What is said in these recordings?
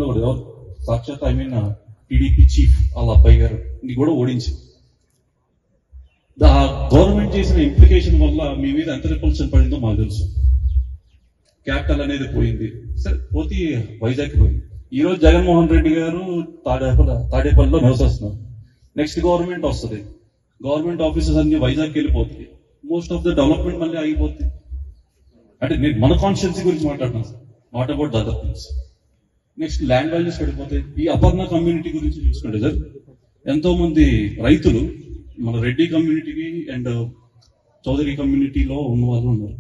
తెలంగాణలో కూడా ఎవరు సాక్షాత్ టీడీపీ చీఫ్ వాళ్ళ అబ్బాయి గారు ఇది కూడా ఓడించింది. గవర్నమెంట్ చేసిన ఇంప్లికేషన్ వల్ల మీ మీద ఎంత రిపల్షన్ పడిందో మాకు తెలుసు. క్యాపిటల్ అనేది పోయింది, సరే పోతే వైజాగ్ పోయింది. ఈ రోజు జగన్మోహన్ రెడ్డి గారు తాడేపల్లిలో నివసిస్తున్నారు. నెక్స్ట్ గవర్నమెంట్ వస్తుంది, గవర్నమెంట్ ఆఫీసెస్ అన్ని వైజాగ్కి వెళ్ళిపోతుంది. మోస్ట్ ఆఫ్ ద డెవలప్మెంట్ మళ్ళీ ఆగిపోతుంది. అంటే నేను మన కాన్స్టిట్యున్సీ గురించి మాట్లాడుతున్నాను sir, not about the other things. Next land values పడిపోతాయి. ఈ అపర్ణ కమ్యూనిటీ గురించి చూసుకుంటే సార్, ఎంతో మంది రైతులు మన రెడ్డి కమ్యూనిటీకి అండ్ చౌదరి కమ్యూనిటీలో ఉన్న వాళ్ళు ఉన్నారు.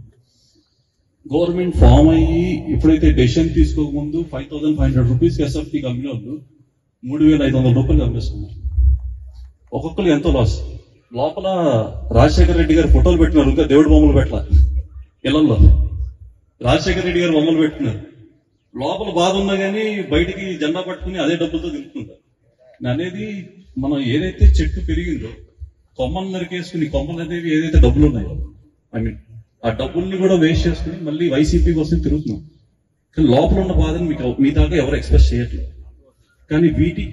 గవర్నమెంట్ ఫామ్ అయ్యి ఎప్పుడైతే డెసిషన్ తీసుకోకముందు 5,500 రూపీస్ ఎస్ఎఫ్టీ కంపెనీ వాళ్ళు 3,500 రూపాయలు అమ్మేస్తున్నారు. ఒక్కొక్కరు ఎంతో లాస్. లోపల రాజశేఖర రెడ్డి గారు ఫోటోలు పెట్టినారు, ఇంకా దేవుడి బొమ్మలు పెట్టాల ఇళ్లలో. రాజశేఖర రెడ్డి గారు బొమ్మలు పెట్టినారు. లోపల బాధ ఉన్నా కానీ బయటికి జెండా పట్టుకుని అదే డబ్బులతో తిరుగుతుంటారు. అనేది మనం ఏదైతే చెట్టు పెరిగిందో కొమ్మలు నరికేసుకుని కొమ్మలు అనేవి ఏదైతే డబ్బులు ఉన్నాయో ఆ డబ్బుల్ని కూడా వేస్ట్ చేసుకుని మళ్ళీ వైసీపీ కోసం తిరుగుతున్నాం. కానీ లోపల ఉన్న బాధను మీ దాకా ఎవరు ఎక్స్ప్రెస్ చేయట్లేదు. కానీ వీటి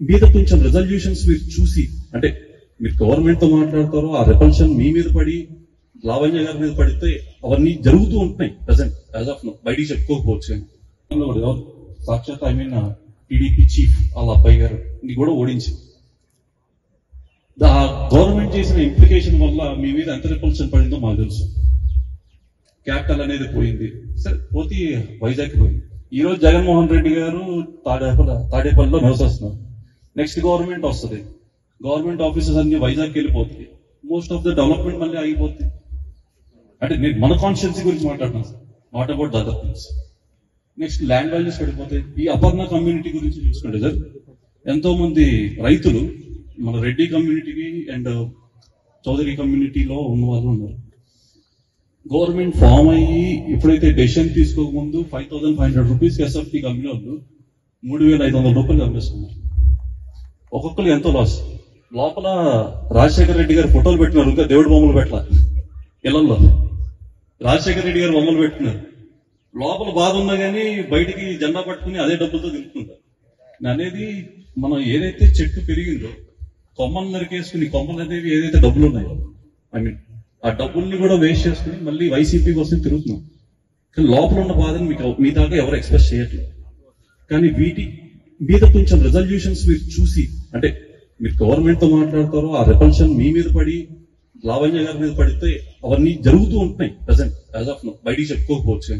మీద కొంచెం రెజల్యూషన్స్ మీరు చూసి, అంటే మీరు గవర్నమెంట్ తో మాట్లాడతారో ఆ రిపల్షన్ మీ మీద పడి లావణ్య గారి మీద పడితే అవన్నీ జరుగుతూ ఉంటున్నాయి ప్రజెంట్ యాజ్ ఆఫ్ నో. బయటికి చెప్పుకోకపోవచ్చు. సాక్షాత్ టీడీపీ చీఫ్ వాళ్ళ అబ్బాయి గారు ఇది కూడా ఓడించింది. గవర్నమెంట్ చేసిన ఇంప్లికేషన్ వల్ల మీ మీద ఎంత రిపల్షన్ పడిందో మాకు తెలుసు. క్యాపిటల్ అనేది పోయింది, సరే పోతే వైజాగ్ పోయింది. ఈ రోజు జగన్మోహన్ రెడ్డి గారు తాడేపల్లిలో నివసిస్తున్నారు. నెక్స్ట్ గవర్నమెంట్ వస్తుంది, గవర్నమెంట్ ఆఫీసెస్ అన్ని వైజాగ్కి వెళ్ళిపోతుంది. మోస్ట్ ఆఫ్ ద డెవలప్మెంట్ మళ్ళీ ఆగిపోతుంది. అంటే నేను మన కాన్స్టిట్యున్సీ గురించి మాట్లాడుతున్నాను sir, not about the other things. Next land values పడిపోతాయి. ఈ అపర్ణ కమ్యూనిటీ గురించి చూసుకుంటే సార్, ఎంతో మంది రైతులు మన రెడ్డి కమ్యూనిటీకి అండ్ చౌదరి కమ్యూనిటీలో ఉన్న వాళ్ళు ఉన్నారు. గవర్నమెంట్ ఫామ్ అయ్యి ఎప్పుడైతే డెసిషన్ తీసుకోకముందు 5,500 రూపీస్ ఎస్ఎఫ్టీ కంపెనీ వాళ్ళు 3,500 రూపాయలు అమ్మేస్తున్నారు. ఒక్కొక్కరు ఎంతో లాస్. లోపల రాజశేఖర రెడ్డి గారు ఫోటోలు పెట్టినారు, ఇంకా దేవుడి బొమ్మలు పెట్టాల ఇళ్లలో. రాజశేఖర రెడ్డి గారు బొమ్మలు పెట్టినారు. లోపల బాధ ఉన్నా కానీ బయటికి జెండా పట్టుకుని అదే డబ్బులతో తిరుగుతుంటారు. అనేది మనం ఏదైతే చెట్టు పెరిగిందో కొమ్మలు నరికేసుకుని కొమ్మలు అనేవి ఏదైతే డబ్బులు ఉన్నాయో ఆ డబ్బుల్ని కూడా వేస్ట్ చేసుకుని మళ్ళీ వైసీపీ కోసం తిరుగుతున్నాం. కానీ లోపల ఉన్న బాధను మీ దాకా ఎవరు ఎక్స్ప్రెస్ చేయట్లేదు. కానీ వీటి మీద కొంచెం రెజల్యూషన్స్ మీరు చూసి, అంటే మీరు గవర్నమెంట్ తో మాట్లాడతారో ఆ రిపల్షన్ మీ మీద పడి లావణ్య గారి మీద పడితే అవన్నీ జరుగుతూ ఉంటున్నాయి ప్రజెంట్ యాజ్ ఆఫ్ నో. బయటికి చెప్పుకోకపోవచ్చు.